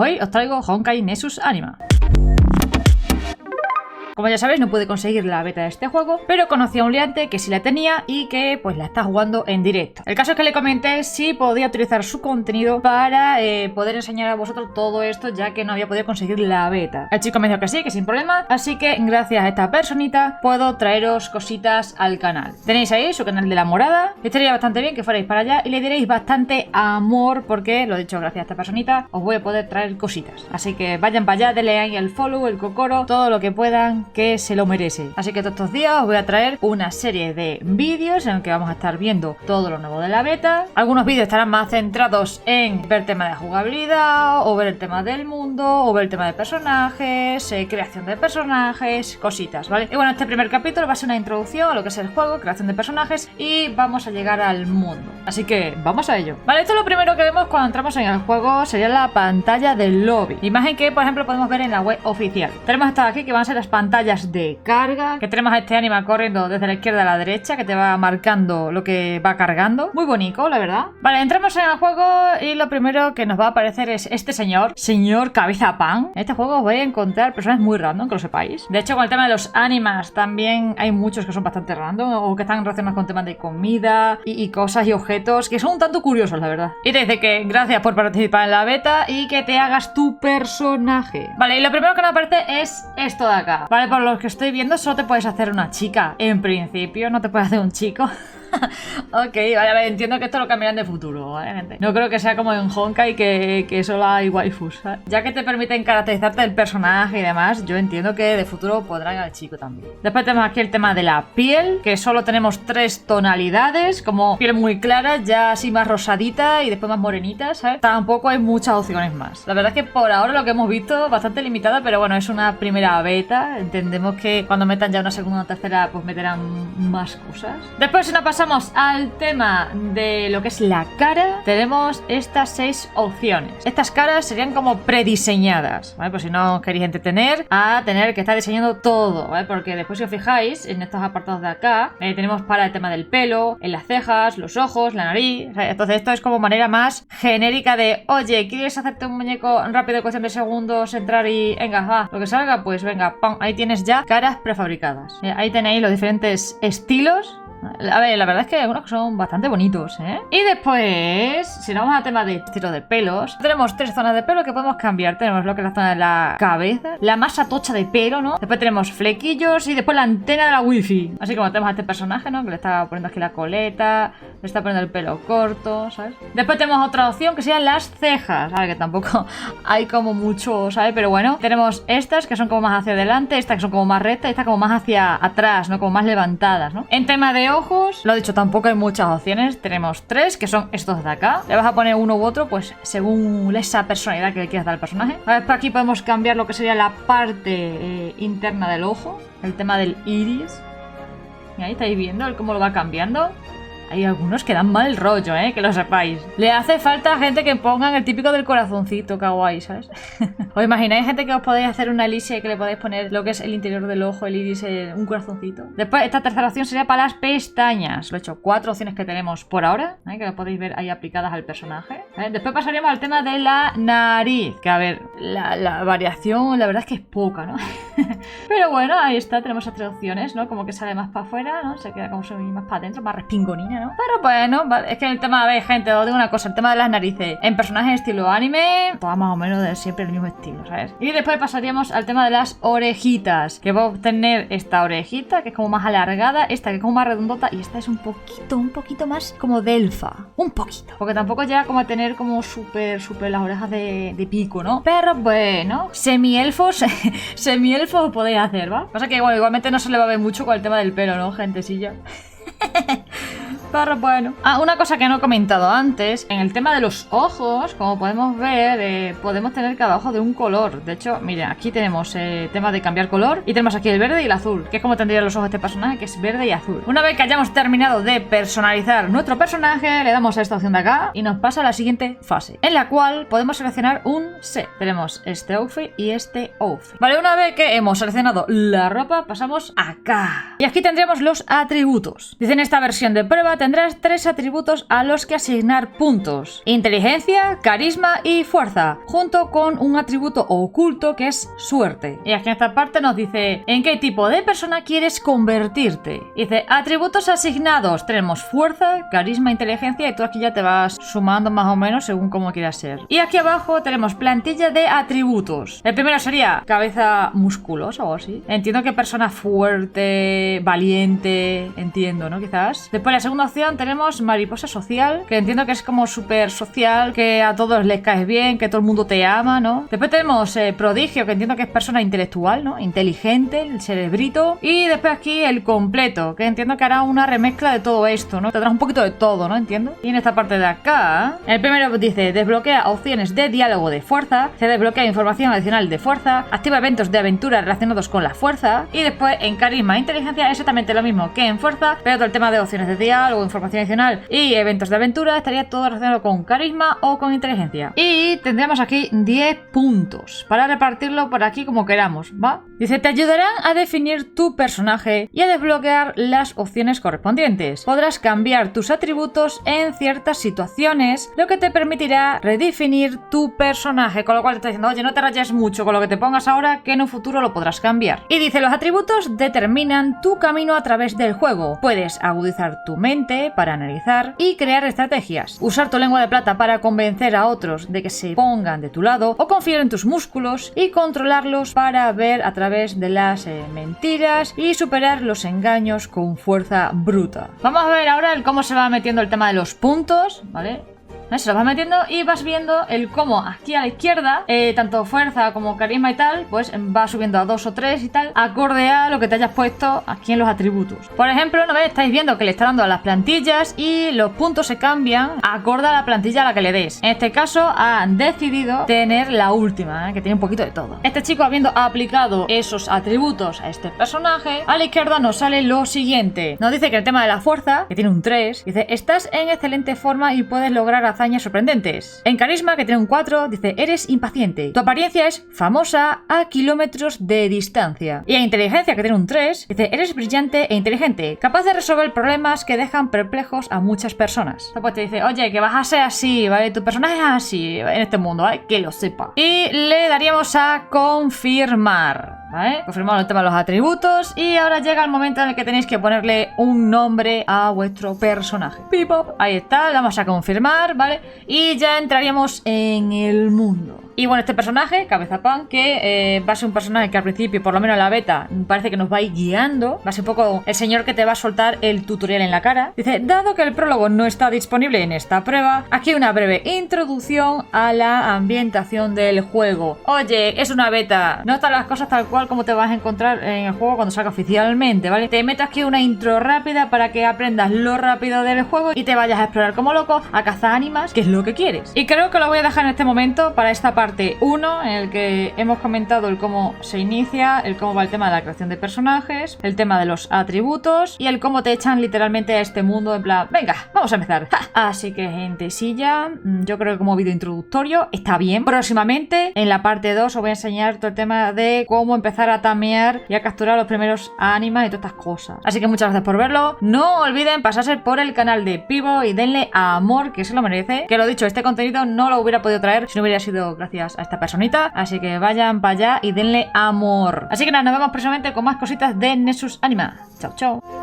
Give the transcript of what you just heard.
Hoy os traigo Honkai Nessus Anima. Como ya sabéis, no pude conseguir la beta de este juego, pero conocí a un liante que sí la tenía y que pues la está jugando en directo. El caso es que le comenté si podía utilizar su contenido para poder enseñar a vosotros todo esto, ya que no había podido conseguir la beta. El chico me dijo que sí, que sin problema, así que gracias a esta personita puedo traeros cositas al canal. Tenéis ahí su canal de la morada, estaría bastante bien que fuerais para allá y le diréis bastante amor porque, lo he dicho, gracias a esta personita os voy a poder traer cositas. Así que vayan para allá, denle ahí el follow, el cocoro, todo lo que puedan, que se lo merece. Así que todos estos días os voy a traer una serie de vídeos en el que vamos a estar viendo todo lo nuevo de la beta. Algunos vídeos estarán más centrados en ver el tema de jugabilidad, o ver el tema del mundo, o ver el tema de personajes, creación de personajes, cositas, ¿vale? Y bueno, este primer capítulo va a ser una introducción a lo que es el juego, creación de personajes, y vamos a llegar al mundo. Así que vamos a ello. Vale, esto es lo primero que vemos cuando entramos en el juego, sería la pantalla del lobby. Imagen que, por ejemplo, podemos ver en la web oficial. Tenemos estas aquí que van a ser las pantallas de carga, que tenemos a este anima corriendo desde la izquierda a la derecha, que te va marcando lo que va cargando. Muy bonito, la verdad. Vale, entramos en el juego y lo primero que nos va a aparecer es este señor Cabeza Pan. En este juego os voy a encontrar personas muy random, que lo sepáis. De hecho, con el tema de los animas también hay muchos que son bastante random o que están relacionados con temas de comida y cosas y objetos que son un tanto curiosos, la verdad. Y te dice que gracias por participar en la beta y que te hagas tu personaje. Vale, y lo primero que nos aparece es esto de acá. Vale, por lo que estoy viendo solo te puedes hacer una chica. En principio no te puedes hacer un chico. Ok, vale, a ver, entiendo que esto lo cambiarán de futuro, ¿vale, gente? No creo que sea como en Honkai que solo hay waifus, ¿sabes? Ya que te permiten caracterizarte el personaje y demás, yo entiendo que de futuro podrán al chico también. Después tenemos aquí el tema de la piel, que solo tenemos 3 tonalidades, como piel muy clara, ya así más rosadita y después más morenita, ¿sabes? Tampoco hay muchas opciones más. La verdad es que por ahora lo que hemos visto bastante limitada, pero bueno, es una primera beta. Entendemos que cuando metan ya una segunda o tercera, pues meterán más cosas. Después, si no pasa pasamos al tema de lo que es la cara, tenemos estas 6 opciones. Estas caras serían como prediseñadas, ¿vale? Pues si no os queréis entretener a tener que estar diseñando todo, ¿vale? Porque después, si os fijáis en estos apartados de acá, tenemos para el tema del pelo, en las cejas, los ojos, la nariz, ¿sabes? Entonces esto es como manera más genérica de, oye, ¿quieres hacerte un muñeco rápido en cuestión de segundos, entrar y venga, va, lo que salga? Pues venga, ¡pum! Ahí tienes ya caras prefabricadas. Ahí tenéis los diferentes estilos. A ver, la verdad es que hay algunos que son bastante bonitos, ¿eh? Y después, si nos vamos al tema de estilo de pelos, tenemos 3 zonas de pelo que podemos cambiar. Tenemos lo que es la zona de la cabeza, la masa tocha de pelo, ¿no? Después tenemos flequillos y después la antena de la wifi. Así como tenemos a este personaje, ¿no? Que le está poniendo aquí la coleta, le está poniendo el pelo corto, ¿sabes? Después tenemos otra opción que serían las cejas, ¿sabes? Que tampoco hay como mucho, ¿sabes? Pero bueno, tenemos estas que son como más hacia adelante, estas que son como más rectas y estas como más hacia atrás, ¿no? Como más levantadas, ¿no? En tema de ojos, lo dicho, tampoco hay muchas opciones. Tenemos 3, que son estos de acá. Le vas a poner uno u otro, pues según esa personalidad que le quieras dar al personaje. A ver, por aquí podemos cambiar lo que sería la parte interna del ojo, el tema del iris. Y ahí estáis viendo cómo lo va cambiando. Hay algunos que dan mal rollo, que lo sepáis. Le hace falta gente que pongan el típico del corazoncito kawaii, ¿sabes? ¿Os imagináis gente que os podéis hacer una elixir y que le podéis poner lo que es el interior del ojo, el iris, un corazoncito? Después, esta tercera opción sería para las pestañas. Lo he hecho 4 opciones que tenemos por ahora, que lo podéis ver ahí aplicadas al personaje. Después pasaríamos al tema de la nariz, que a ver, la variación la verdad es que es poca, ¿no? Pero bueno, ahí está, tenemos esas 3 opciones, ¿no? Como que sale más para afuera, ¿no? Se queda como más para adentro, más respingonina, ¿no? Pero bueno, es que el tema, a ver, gente, os digo una cosa, el tema de las narices en personajes estilo anime, todas más o menos de siempre el mismo estilo, ¿sabes? Y después pasaríamos al tema de las orejitas, que vamos a tener esta orejita, que es como más alargada, esta que es como más redondota, y esta es un poquito más como de elfa, un poquito, porque tampoco llega como a tener como súper las orejas de pico, ¿no? Pero bueno, semielfos podéis hacer, ¿va? Pasa que bueno, igualmente no se le va a ver mucho con el tema del pelo, ¿no, gentecilla? Pero bueno. Una cosa que no he comentado antes, en el tema de los ojos, como podemos ver, podemos tener cada ojo de un color. De hecho, miren, aquí tenemos tema de cambiar color y tenemos aquí el verde y el azul, que es como tendrían los ojos de este personaje, que es verde y azul. Una vez que hayamos terminado de personalizar nuestro personaje, le damos a esta opción de acá y nos pasa a la siguiente fase, en la cual podemos seleccionar un set. Tenemos este outfit y este outfit. Vale, una vez que hemos seleccionado la ropa, pasamos acá. Y aquí tendríamos los atributos. Dice: en esta versión de prueba tendrás 3 atributos a los que asignar puntos: inteligencia, carisma y fuerza, junto con un atributo oculto que es suerte. Y aquí en esta parte nos dice en qué tipo de persona quieres convertirte. Dice atributos asignados, tenemos fuerza, carisma, inteligencia, y tú aquí ya te vas sumando más o menos según cómo quieras ser. Y aquí abajo tenemos plantilla de atributos. El primero sería cabeza musculosa o así. Entiendo que persona fuerte, valiente, entiendo, ¿no? Quizás. Después la segunda opción tenemos mariposa social, que entiendo que es como súper social, que a todos les caes bien, que todo el mundo te ama, ¿no? Después tenemos prodigio, que entiendo que es persona intelectual, ¿no? Inteligente, el cerebrito. Y después aquí el completo, que entiendo que hará una remezcla de todo esto, ¿no? Tendrás un poquito de todo, ¿no? Entiendo. Y en esta parte de acá, el primero dice desbloquea opciones de diálogo de fuerza, se desbloquea información adicional de fuerza, activa eventos de aventura relacionados con la fuerza, y después en carisma e inteligencia exactamente lo mismo que en fuerza, pero todo el tema de opciones de diálogo, información adicional y eventos de aventura estaría todo relacionado con carisma o con inteligencia. Y tendríamos aquí 10 puntos para repartirlo por aquí como queramos, ¿va? Dice, te ayudarán a definir tu personaje y a desbloquear las opciones correspondientes. Podrás cambiar tus atributos en ciertas situaciones, lo que te permitirá redefinir tu personaje, con lo cual te está diciendo, oye, no te rayes mucho con lo que te pongas ahora, que en un futuro lo podrás cambiar. Y dice, los atributos determinan tu camino a través del juego. Puedes agudizar tu mente para analizar y crear estrategias, usar tu lengua de plata para convencer a otros de que se pongan de tu lado, o confiar en tus músculos y controlarlos para ver a través de las mentiras y superar los engaños con fuerza bruta. Vamos a ver ahora el cómo se va metiendo el tema de los puntos, ¿vale? Se lo vas metiendo y vas viendo el cómo aquí a la izquierda, tanto fuerza como carisma y tal, pues va subiendo a 2 o 3 y tal, acorde a lo que te hayas puesto aquí en los atributos. Por ejemplo, ¿no ves? Estáis viendo que le está dando a las plantillas y los puntos se cambian acorde a la plantilla a la que le des. En este caso han decidido tener la última, que tiene un poquito de todo. Este chico, habiendo aplicado esos atributos a este personaje, a la izquierda nos sale lo siguiente. Nos dice que el tema de la fuerza, que tiene un 3, dice, estás en excelente forma y puedes lograr hazañas sorprendentes. En carisma, que tiene un 4, dice, eres impaciente. Tu apariencia es famosa a kilómetros de distancia. Y en inteligencia, que tiene un 3, dice, eres brillante e inteligente, capaz de resolver problemas que dejan perplejos a muchas personas. Después te dice, oye, que vas a ser así, ¿vale? Tu personaje es así en este mundo, ¿vale? Que lo sepa. Y le daríamos a confirmar, ¿vale? Confirmamos el tema de los atributos y ahora llega el momento en el que tenéis que ponerle un nombre a vuestro personaje. Pipop. Ahí está, le vamos a confirmar, ¿vale? Y ya entraríamos en el mundo. Y bueno, este personaje, Cabeza Pan, que va a ser un personaje que al principio, por lo menos en la beta, parece que nos va a ir guiando. Va a ser un poco el señor que te va a soltar el tutorial en la cara. Dice, dado que el prólogo no está disponible en esta prueba, aquí una breve introducción a la ambientación del juego. Oye, es una beta, no están las cosas tal cual como te vas a encontrar en el juego cuando salga oficialmente, ¿vale? Te meto aquí una intro rápida para que aprendas lo rápido del juego y te vayas a explorar como loco, a cazar ánimas, que es lo que quieres. Y creo que lo voy a dejar en este momento para esta parte 1, en el que hemos comentado el cómo se inicia, el cómo va el tema de la creación de personajes, el tema de los atributos y el cómo te echan literalmente a este mundo en plan, venga, vamos a empezar. ¡Ja! Así que, gentecilla, yo creo que como vídeo introductorio está bien. Próximamente, en la parte 2, os voy a enseñar todo el tema de cómo empezar a tamear y a capturar los primeros ánimas y todas estas cosas. Así que muchas gracias por verlo. No olviden pasarse por el canal de Pivo y denle amor, que se lo merece. Que lo dicho, este contenido no lo hubiera podido traer si no hubiera sido gracias a esta personita, así que vayan para allá y denle amor. Así que nada, nos vemos próximamente con más cositas de Nexus Anima. Chao, chao.